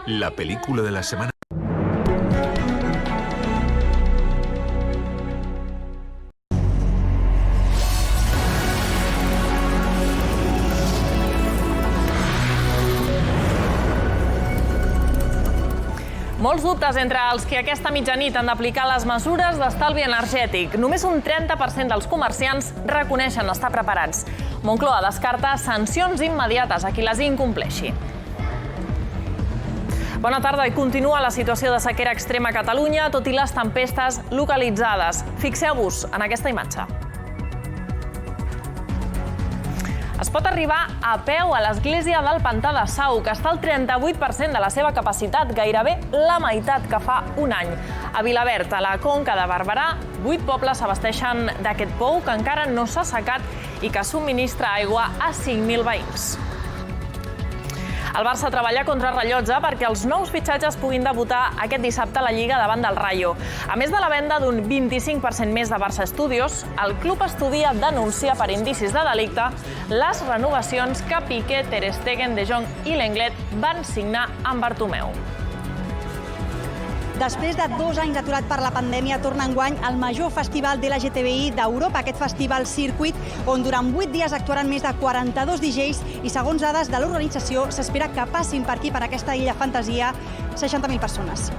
la película de la semana. Molts dubtes entre els que aquesta mitjanit han d'aplicar les mesures d'estalvi energètic. Només un 30% dels comerciants reconeixen estar preparats. Moncloa descarta sancions immediates a qui les incompleixi. Bona tarda. I continua la situació de sequera extrema a Catalunya, tot i les tempestes localitzades. Fixeu-vos en aquesta imatge. Es pot arribar a peu a l'església del Pantà de Sau, que està al 38% de la seva capacitat, gairebé la meitat que fa un any. A Vilaverd, a la Conca de Barberà, 8 pobles s'abasteixen d'aquest pou que encara no s'ha assecat i que subministra aigua a 5.000 veïns. El Barça treballa contra rellotge perquè els nous fitxatges puguin debutar aquest dissabte a la Lliga davant del Rayo. A més de la venda d'un 25% més de Barça Studios, el club estudia denunciar per indicis de delicte les renovacions que Piqué, Ter Stegen, De Jong i Lenglet van signar amb Bartomeu. Després de 2 anys aturat per la pandèmia, torna enguany el major festival de la LGTBI d'Europa, aquest festival Circuit, on durant 8 dies actuaran més de 42 DJs i, segons dades de l'organització, s'espera que passin per aquí, per aquesta illa fantasia, 60.000 persones.